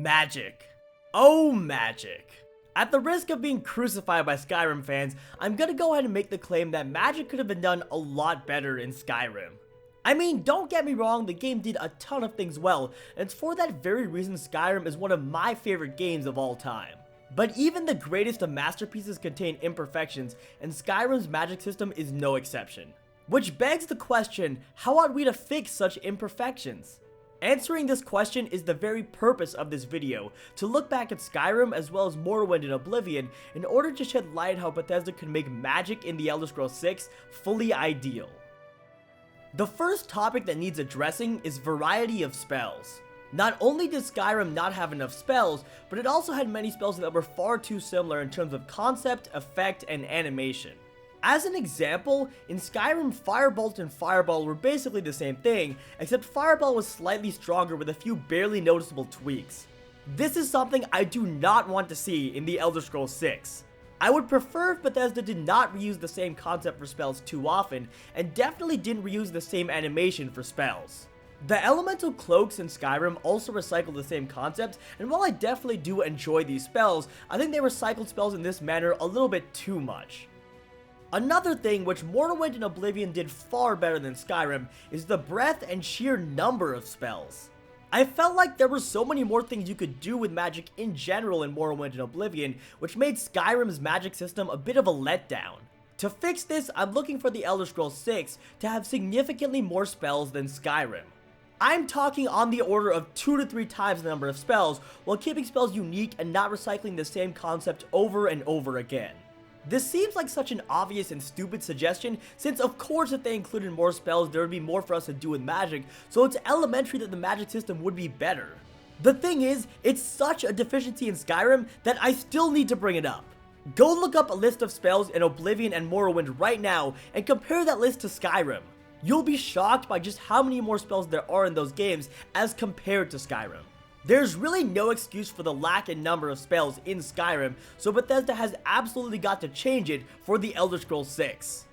Magic. Oh, magic. At the risk of being crucified by Skyrim fans, I'm gonna go ahead and make the claim that magic could have been done a lot better in Skyrim. I mean, don't get me wrong, the game did a ton of things well, and it's for that very reason Skyrim is one of my favorite games of all time. But even the greatest of masterpieces contain imperfections, and Skyrim's magic system is no exception. Which begs the question, how ought we to fix such imperfections? Answering this question is the very purpose of this video, to look back at Skyrim as well as Morrowind and Oblivion in order to shed light on how Bethesda could make magic in the Elder Scrolls 6 fully ideal. The first topic that needs addressing is variety of spells. Not only did Skyrim not have enough spells, but it also had many spells that were far too similar in terms of concept, effect, and animation. As an example, in Skyrim, Firebolt and Fireball were basically the same thing, except Fireball was slightly stronger with a few barely noticeable tweaks. This is something I do not want to see in the Elder Scrolls 6. I would prefer if Bethesda did not reuse the same concept for spells too often, and definitely didn't reuse the same animation for spells. The elemental cloaks in Skyrim also recycle the same concept, and while I definitely do enjoy these spells, I think they recycled spells in this manner a little bit too much. Another thing which Morrowind and Oblivion did far better than Skyrim is the breadth and sheer number of spells. I felt like there were so many more things you could do with magic in general in Morrowind and Oblivion, which made Skyrim's magic system a bit of a letdown. To fix this, I'm looking for the Elder Scrolls 6 to have significantly more spells than Skyrim. I'm talking on the order of 2 to 3 times the number of spells, while keeping spells unique and not recycling the same concept over and over again. This seems like such an obvious and stupid suggestion, since of course if they included more spells there would be more for us to do with magic, so it's elementary that the magic system would be better. The thing is, it's such a deficiency in Skyrim that I still need to bring it up. Go look up a list of spells in Oblivion and Morrowind right now and compare that list to Skyrim. You'll be shocked by just how many more spells there are in those games as compared to Skyrim. There's really no excuse for the lack in number of spells in Skyrim, so Bethesda has absolutely got to change it for the Elder Scrolls 6.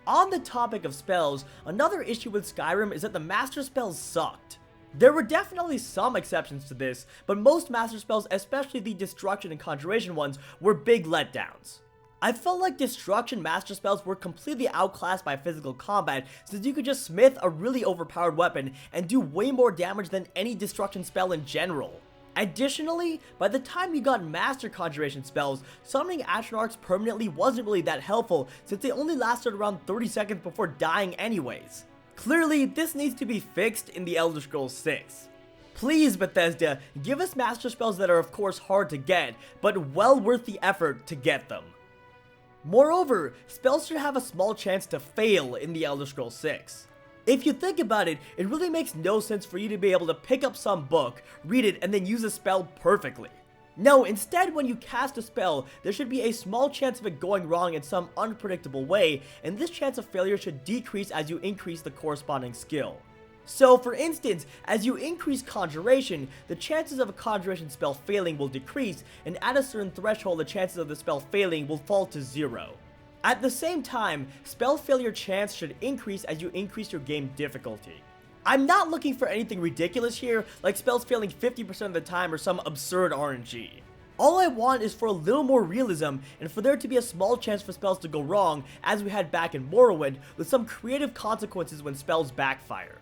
On the topic of spells, another issue with Skyrim is that the master spells sucked. There were definitely some exceptions to this, but most master spells, especially the Destruction and Conjuration ones, were big letdowns. I felt like Destruction master spells were completely outclassed by physical combat, since you could just smith a really overpowered weapon and do way more damage than any Destruction spell in general. Additionally, by the time you got master Conjuration spells, summoning Atronachs permanently wasn't really that helpful, since they only lasted around 30 seconds before dying anyways. Clearly, this needs to be fixed in the Elder Scrolls 6. Please, Bethesda, give us master spells that are of course hard to get, but well worth the effort to get them. Moreover, spells should have a small chance to fail in the Elder Scrolls 6. If you think about it, it really makes no sense for you to be able to pick up some book, read it, and then use a spell perfectly. No, instead when you cast a spell, there should be a small chance of it going wrong in some unpredictable way, and this chance of failure should decrease as you increase the corresponding skill. So, for instance, as you increase Conjuration, the chances of a Conjuration spell failing will decrease, and at a certain threshold the chances of the spell failing will fall to 0. At the same time, spell failure chance should increase as you increase your game difficulty. I'm not looking for anything ridiculous here, like spells failing 50% of the time or some absurd RNG. All I want is for a little more realism, and for there to be a small chance for spells to go wrong, as we had back in Morrowind, with some creative consequences when spells backfire.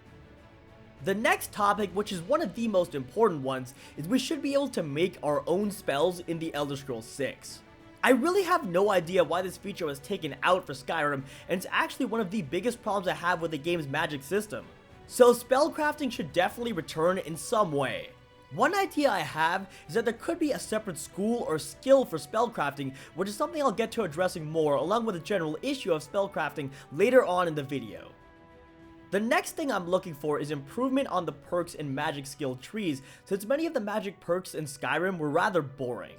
The next topic, which is one of the most important ones, is we should be able to make our own spells in the Elder Scrolls 6. I really have no idea why this feature was taken out for Skyrim, and it's actually one of the biggest problems I have with the game's magic system. So spellcrafting should definitely return in some way. One idea I have is that there could be a separate school or skill for spellcrafting, which is something I'll get to addressing more along with a general issue of spellcrafting later on in the video. The next thing I'm looking for is improvement on the perks in magic skill trees, since many of the magic perks in Skyrim were rather boring.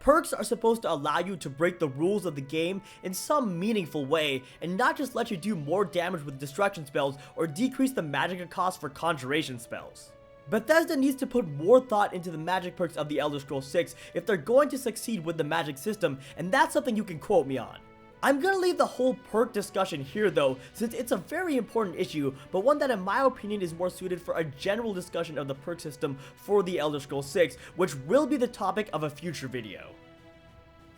Perks are supposed to allow you to break the rules of the game in some meaningful way, and not just let you do more damage with destruction spells or decrease the magic cost for conjuration spells. Bethesda needs to put more thought into the magic perks of the Elder Scrolls 6 if they're going to succeed with the magic system, and that's something you can quote me on. I'm gonna leave the whole perk discussion here though, since it's a very important issue, but one that in my opinion is more suited for a general discussion of the perk system for the Elder Scrolls 6, which will be the topic of a future video.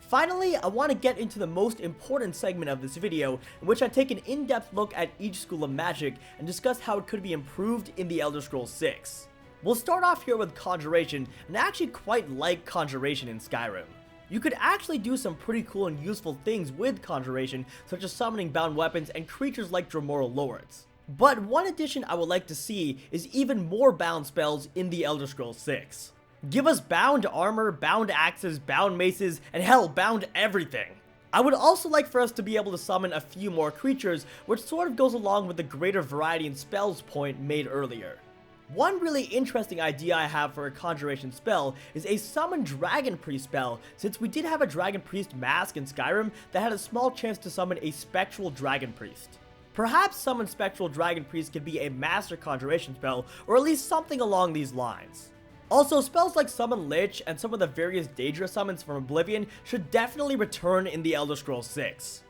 Finally, I want to get into the most important segment of this video, in which I take an in-depth look at each school of magic and discuss how it could be improved in the Elder Scrolls 6. We'll start off here with Conjuration, and I actually quite like Conjuration in Skyrim. You could actually do some pretty cool and useful things with Conjuration, such as summoning bound weapons and creatures like Dromora Lords. But one addition I would like to see is even more bound spells in the Elder Scrolls 6. Give us bound armor, bound axes, bound maces, and hell, bound everything. I would also like for us to be able to summon a few more creatures, which sort of goes along with the greater variety in spells point made earlier. One really interesting idea I have for a Conjuration spell is a Summon Dragon Priest spell, since we did have a Dragon Priest mask in Skyrim that had a small chance to summon a Spectral Dragon Priest. Perhaps Summon Spectral Dragon Priest could be a Master Conjuration spell, or at least something along these lines. Also, spells like Summon Lich and some of the various Daedra summons from Oblivion should definitely return in the Elder Scrolls 6.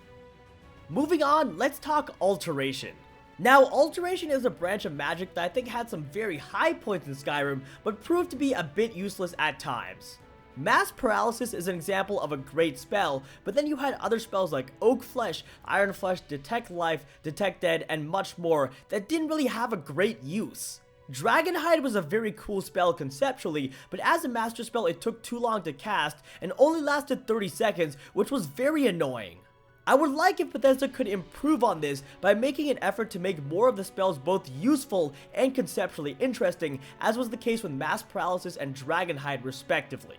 Moving on, let's talk Alteration. Now, Alteration is a branch of magic that I think had some very high points in Skyrim, but proved to be a bit useless at times. Mass Paralysis is an example of a great spell, but then you had other spells like Oak Flesh, Iron Flesh, Detect Life, Detect Dead, and much more that didn't really have a great use. Dragonhide was a very cool spell conceptually, but as a master spell it took too long to cast and only lasted 30 seconds, which was very annoying. I would like if Bethesda could improve on this by making an effort to make more of the spells both useful and conceptually interesting, as was the case with Mass Paralysis and Dragonhide respectively.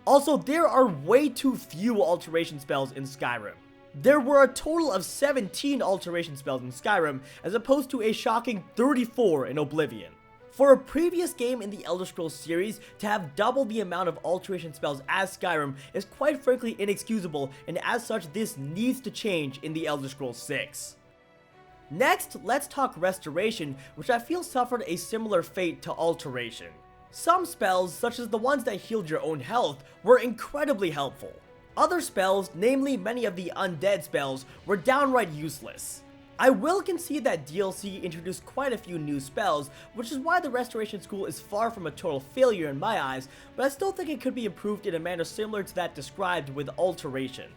Also, there are way too few Alteration spells in Skyrim. There were a total of 17 Alteration spells in Skyrim, as opposed to a shocking 34 in Oblivion. For a previous game in the Elder Scrolls series, to have double the amount of Alteration spells as Skyrim is quite frankly inexcusable, and as such this needs to change in the Elder Scrolls 6. Next, let's talk Restoration, which I feel suffered a similar fate to Alteration. Some spells, such as the ones that healed your own health, were incredibly helpful. Other spells, namely many of the undead spells, were downright useless. I will concede that DLC introduced quite a few new spells, which is why the Restoration School is far from a total failure in my eyes, but I still think it could be improved in a manner similar to that described with Alteration.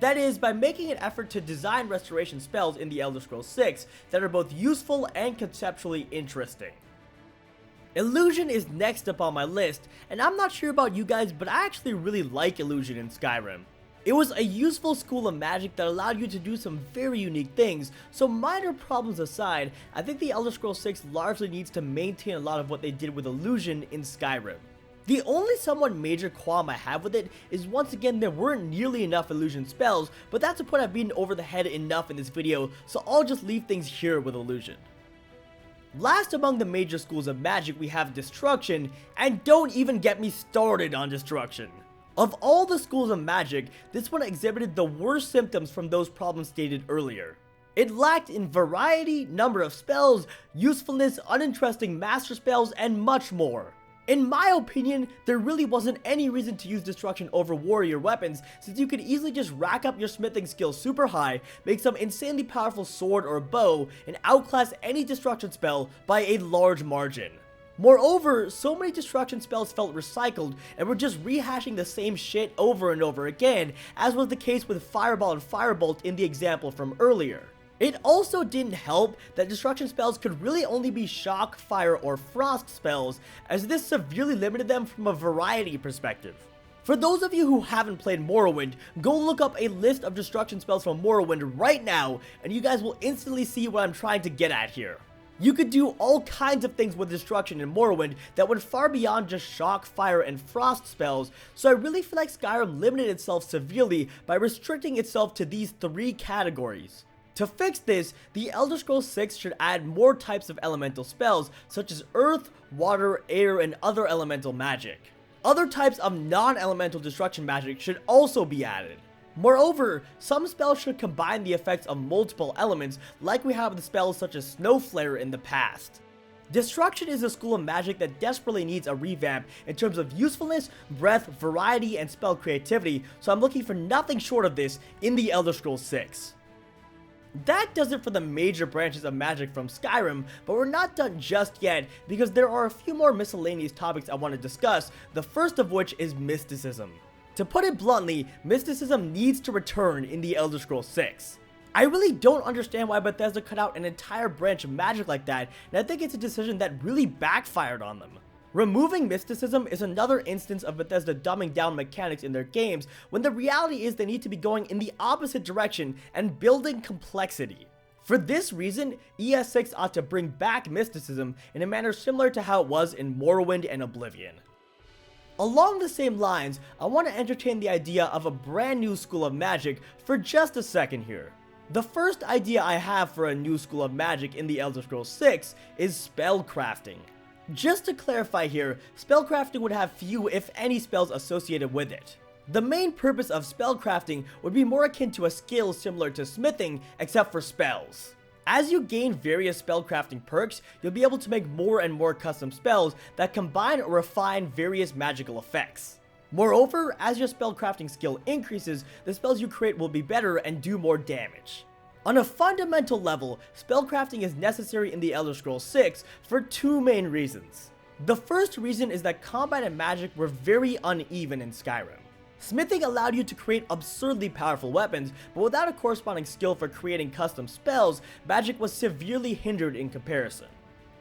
That is, by making an effort to design Restoration spells in the Elder Scrolls 6 that are both useful and conceptually interesting. Illusion is next up on my list, and I'm not sure about you guys, but I actually really like Illusion in Skyrim. It was a useful school of magic that allowed you to do some very unique things, so minor problems aside, I think the Elder Scrolls 6 largely needs to maintain a lot of what they did with Illusion in Skyrim. The only somewhat major qualm I have with it is once again there weren't nearly enough Illusion spells, but that's a point I've beaten over the head enough in this video, so I'll just leave things here with Illusion. Last among the major schools of magic we have Destruction, and don't even get me started on Destruction. Of all the schools of magic, this one exhibited the worst symptoms from those problems stated earlier. It lacked in variety, number of spells, usefulness, uninteresting master spells, and much more. In my opinion, there really wasn't any reason to use Destruction over warrior weapons, since you could easily just rack up your smithing skills super high, make some insanely powerful sword or bow, and outclass any Destruction spell by a large margin. Moreover, so many Destruction spells felt recycled and were just rehashing the same shit over and over again, as was the case with Fireball and Firebolt in the example from earlier. It also didn't help that Destruction spells could really only be Shock, Fire, or Frost spells, as this severely limited them from a variety perspective. For those of you who haven't played Morrowind, go look up a list of Destruction spells from Morrowind right now, and you guys will instantly see what I'm trying to get at here. You could do all kinds of things with Destruction in Morrowind that went far beyond just Shock, Fire, and Frost spells, so I really feel like Skyrim limited itself severely by restricting itself to these three categories. To fix this, the Elder Scrolls 6 should add more types of elemental spells, such as Earth, Water, Air, and other elemental magic. Other types of non-elemental destruction magic should also be added. Moreover, some spells should combine the effects of multiple elements, like we have with spells such as Snowflare in the past. Destruction is a school of magic that desperately needs a revamp in terms of usefulness, breadth, variety, and spell creativity, so I'm looking for nothing short of this in the Elder Scrolls 6. That does it for the major branches of magic from Skyrim, but we're not done just yet because there are a few more miscellaneous topics I want to discuss, the first of which is Mysticism. To put it bluntly, Mysticism needs to return in the Elder Scrolls 6. I really don't understand why Bethesda cut out an entire branch of magic like that, and I think it's a decision that really backfired on them. Removing Mysticism is another instance of Bethesda dumbing down mechanics in their games, when the reality is they need to be going in the opposite direction and building complexity. For this reason, ES6 ought to bring back Mysticism in a manner similar to how it was in Morrowind and Oblivion. Along the same lines, I want to entertain the idea of a brand new school of magic for just a second here. The first idea I have for a new school of magic in the Elder Scrolls 6 is spellcrafting. Just to clarify here, spellcrafting would have few if any spells associated with it. The main purpose of spellcrafting would be more akin to a skill similar to smithing, except for spells. As you gain various spellcrafting perks, you'll be able to make more and more custom spells that combine or refine various magical effects. Moreover, as your spellcrafting skill increases, the spells you create will be better and do more damage. On a fundamental level, spellcrafting is necessary in the Elder Scrolls 6 for two main reasons. The first reason is that combat and magic were very uneven in Skyrim. Smithing allowed you to create absurdly powerful weapons, but without a corresponding skill for creating custom spells, magic was severely hindered in comparison.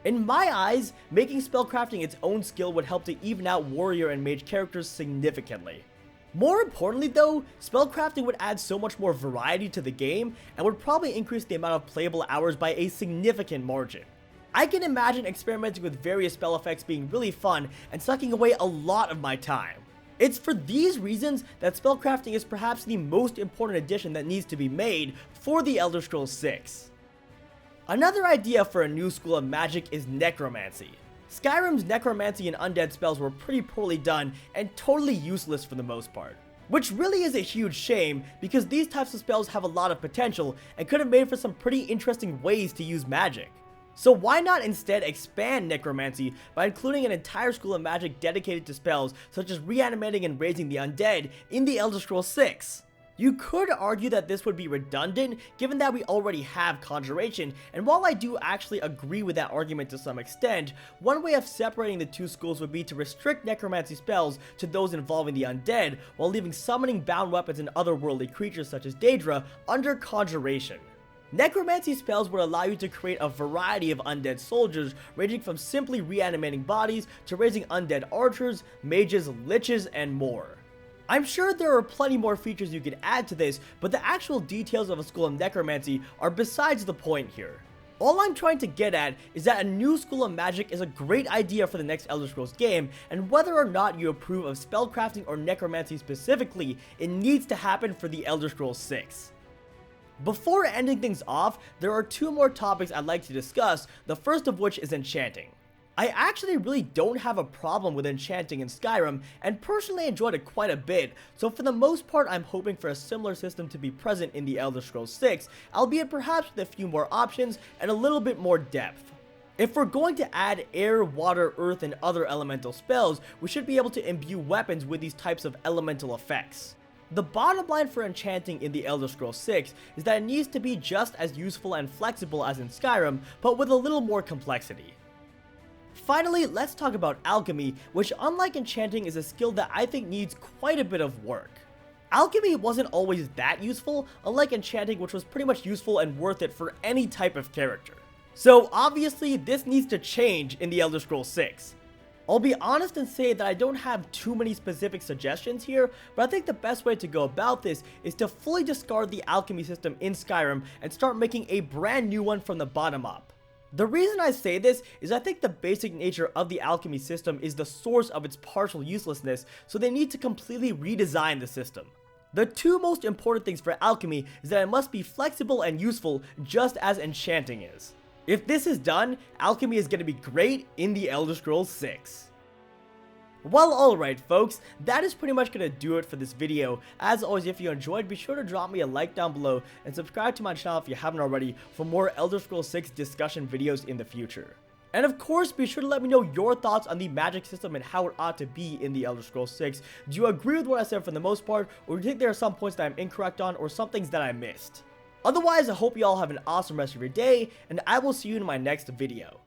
In my eyes, making spellcrafting its own skill would help to even out warrior and mage characters significantly. More importantly though, spellcrafting would add so much more variety to the game and would probably increase the amount of playable hours by a significant margin. I can imagine experimenting with various spell effects being really fun and sucking away a lot of my time. It's for these reasons that spellcrafting is perhaps the most important addition that needs to be made for the Elder Scrolls 6. Another idea for a new school of magic is Necromancy. Skyrim's Necromancy and undead spells were pretty poorly done and totally useless for the most part. Which really is a huge shame because these types of spells have a lot of potential and could have made for some pretty interesting ways to use magic. So why not instead expand Necromancy by including an entire school of magic dedicated to spells such as reanimating and raising the undead in the Elder Scrolls 6? You could argue that this would be redundant given that we already have Conjuration, and while I do actually agree with that argument to some extent, one way of separating the two schools would be to restrict Necromancy spells to those involving the undead, while leaving summoning bound weapons and otherworldly creatures such as Daedra under Conjuration. Necromancy spells would allow you to create a variety of undead soldiers, ranging from simply reanimating bodies to raising undead archers, mages, liches, and more. I'm sure there are plenty more features you could add to this, but the actual details of a school of Necromancy are besides the point here. All I'm trying to get at is that a new school of magic is a great idea for the next Elder Scrolls game, and whether or not you approve of spellcrafting or necromancy specifically, it needs to happen for the Elder Scrolls 6. Before ending things off, there are two more topics I'd like to discuss, the first of which is Enchanting. I actually really don't have a problem with Enchanting in Skyrim, and personally enjoyed it quite a bit, so for the most part I'm hoping for a similar system to be present in the Elder Scrolls 6, albeit perhaps with a few more options and a little bit more depth. If we're going to add air, water, earth, and other elemental spells, we should be able to imbue weapons with these types of elemental effects. The bottom line for Enchanting in the Elder Scrolls 6 is that it needs to be just as useful and flexible as in Skyrim, but with a little more complexity. Finally, let's talk about Alchemy, which unlike Enchanting is a skill that I think needs quite a bit of work. Alchemy wasn't always that useful, unlike Enchanting, which was pretty much useful and worth it for any type of character. So obviously this needs to change in the Elder Scrolls 6. I'll be honest and say that I don't have too many specific suggestions here, but I think the best way to go about this is to fully discard the alchemy system in Skyrim and start making a brand new one from the bottom up. The reason I say this is I think the basic nature of the alchemy system is the source of its partial uselessness, so they need to completely redesign the system. The two most important things for alchemy is that it must be flexible and useful just as Enchanting is. If this is done, alchemy is going to be great in the Elder Scrolls 6. Well, alright folks, that is pretty much going to do it for this video. As always, if you enjoyed, be sure to drop me a like down below and subscribe to my channel if you haven't already for more Elder Scrolls 6 discussion videos in the future. And of course, be sure to let me know your thoughts on the magic system and how it ought to be in the Elder Scrolls 6. Do you agree with what I said for the most part, or do you think there are some points that I'm incorrect on, or some things that I missed? Otherwise, I hope you all have an awesome rest of your day, and I will see you in my next video.